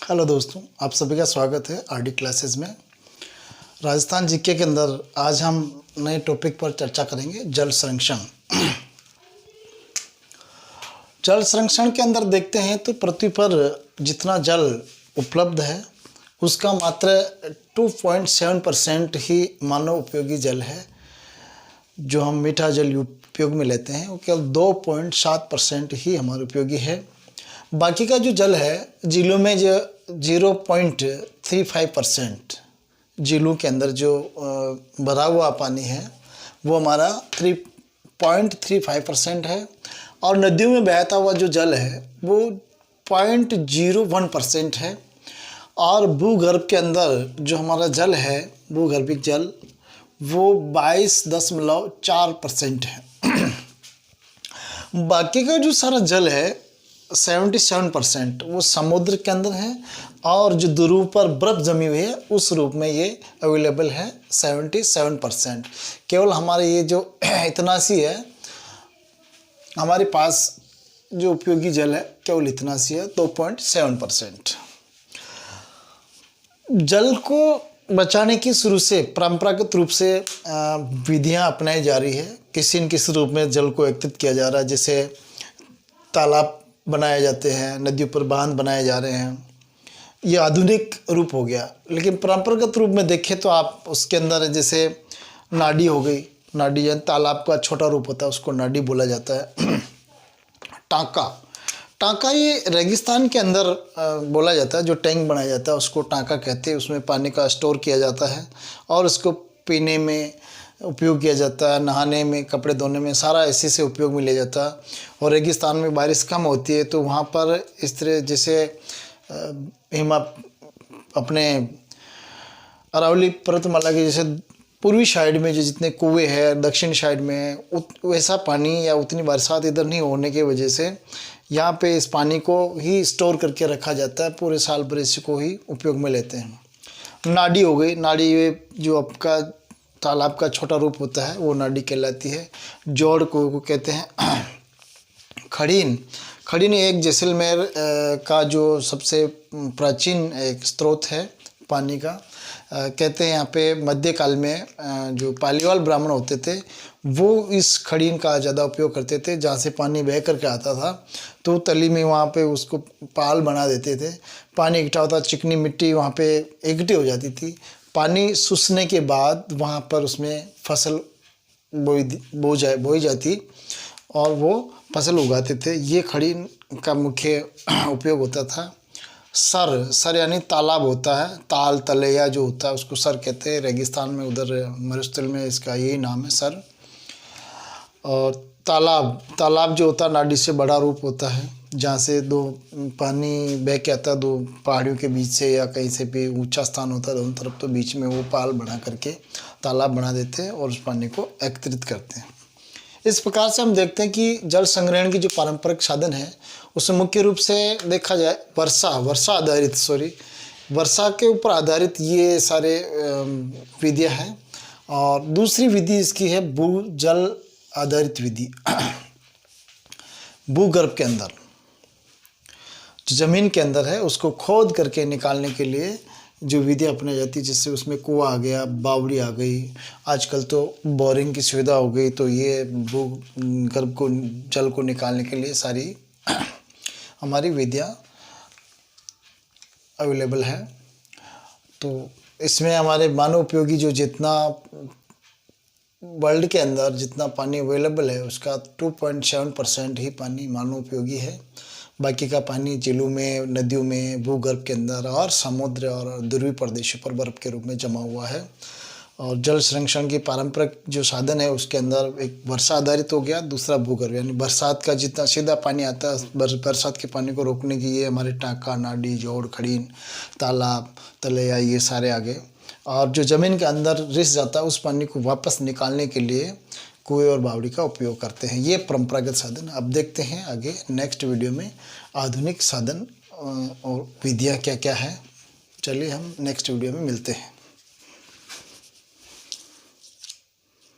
Hello दोस्तों, आप सभी का स्वागत है आरडी क्लासेस में। राजस्थान जीके के अंदर आज हम नए टॉपिक पर चर्चा करेंगे, जल संरक्षण। जल संरक्षण के अंदर देखते हैं तो पृथ्वी पर जितना जल उपलब्ध है उसका मात्र 2.7% ही मानव उपयोगी जल है। जो हम मीठा जल उपयोग में लेते हैं वो केवल 2.7% ही हमारे उपयोगी है। बाकी का जो जल है झीलों में जो 0.35% झीलों के अंदर जो भरा हुआ पानी है वो हमारा 3.35% है, और नदियों में बहता हुआ जो जल है वो 0.01% है, और भूगर्भ के अंदर जो हमारा जल है भूगर्भिक जल वो 22.4% है। बाकी का जो सारा जल है 77% वो समुद्र के अंदर है, और जो ध्रुव पर बर्फ़ जमी हुई है उस रूप में ये अवेलेबल है 77%। केवल हमारे ये जो इतना सी है हमारे पास जो उपयोगी जल है केवल इतना सी है 2.7%। जल को बचाने की शुरू से परंपरागत रूप से विधियां अपनाई जा रही है। किसी न किसी रूप में जल को एकत्रित किया जा रहा है, जैसे तालाब बनाए जाते हैं, नदियों पर बांध बनाए जा रहे हैं। ये आधुनिक रूप हो गया, लेकिन परंपरागत रूप में देखें तो आप उसके अंदर जैसे नाडी हो गई, नाडी यानी तालाब का छोटा रूप होता है उसको नाडी बोला जाता है। टांका, टांका ये रेगिस्तान के अंदर बोला जाता है। जो टैंक बनाया जाता है उसको टांका कहते हैं। उसमें पानी का स्टोर किया जाता है और उसको पीने में उपयोग किया जाता है, नहाने में, कपड़े धोने में, सारा इसी से उपयोग में लिया जाता है। और रेगिस्तान में बारिश कम होती है तो वहाँ पर इस तरह जैसे अपने अरावली पर्वतमाला के जैसे पूर्वी साइड में जो जितने कुएँ हैं, दक्षिण साइड में वैसा पानी या उतनी बरसात इधर नहीं होने की वजह से यहाँ पे इस पानी को ही स्टोर करके रखा जाता है। पूरे साल भर इसी को ही उपयोग में लेते हैं। नाडी हो गई, नाडी जो आपका तालाब का छोटा रूप होता है वो नाडी कहलाती है। जोड़ को कहते हैं। खड़ीन, खड़ीन एक जैसलमेर का जो सबसे प्राचीन एक स्रोत है पानी का। कहते हैं यहाँ पे मध्यकाल में जो पालीवाल ब्राह्मण होते थे वो इस खड़ीन का ज़्यादा उपयोग करते थे। जहाँ से पानी बह करके आता था तो तली में वहाँ पे उसको पाल बना देते थे। पानी इकट्ठा होता, चिकनी मिट्टी वहाँ पे इकट्ठी हो जाती थी। पानी सूखने के बाद वहाँ पर उसमें फसल बोई जाती और वो फसल उगाते थे। ये खड़ीन का मुख्य उपयोग होता था। सर, सर यानी तालाब होता है, ताल तलैया जो होता है उसको सर कहते हैं। रेगिस्तान में उधर मरुस्थल में इसका यही नाम है, सर। और तालाब, तालाब जो होता है नाडी से बड़ा रूप होता है, जहाँ से दो पानी बह के आता है, दो पहाड़ियों के बीच से या कहीं से भी ऊंचा स्थान होता है दोनों तरफ, तो बीच में वो पाल बना करके तालाब बना देते हैं और उस पानी को एकत्रित करते हैं। इस प्रकार से हम देखते हैं कि जल संग्रहण की जो पारंपरिक साधन है उसमें मुख्य रूप से देखा जाए वर्षा के ऊपर आधारित ये सारे विधियाँ हैं। और दूसरी विधि इसकी है भूजल आधारित विधि। भूगर्भ के अंदर जो ज़मीन के अंदर है उसको खोद करके निकालने के लिए जो विधि अपनाई जाती है, जिससे उसमें कुआं आ गया, बावड़ी आ गई, आजकल तो बोरिंग की सुविधा हो गई, तो ये भूगर्भ को जल को निकालने के लिए सारी हमारी विधियाँ अवेलेबल है। तो इसमें हमारे मानव उपयोगी जो जितना वर्ल्ड के अंदर जितना पानी अवेलेबल है उसका 2.7% ही पानी मानव उपयोगी है। बाकी का पानी झीलों में, नदियों में, भूगर्भ के अंदर और समुद्र और ध्रुवीय प्रदेशों पर बर्फ़ के रूप में जमा हुआ है। और जल संरक्षण की पारंपरिक जो साधन है उसके अंदर एक वर्षा आधारित हो गया, दूसरा भूगर्भ यानी बरसात का जितना सीधा पानी आता है बरसात के पानी को रोकने की ये हमारे टांका, नाडी, जोड़, खड़ीन, तालाब, तलैया ये सारे आ गए। और जो ज़मीन के अंदर रिस जाता है उस पानी को वापस निकालने के लिए कुएं और बावड़ी का उपयोग करते हैं। ये परंपरागत साधन। अब देखते हैं आगे नेक्स्ट वीडियो में आधुनिक साधन और विधियाँ क्या क्या है। चलिए हम नेक्स्ट वीडियो में मिलते हैं।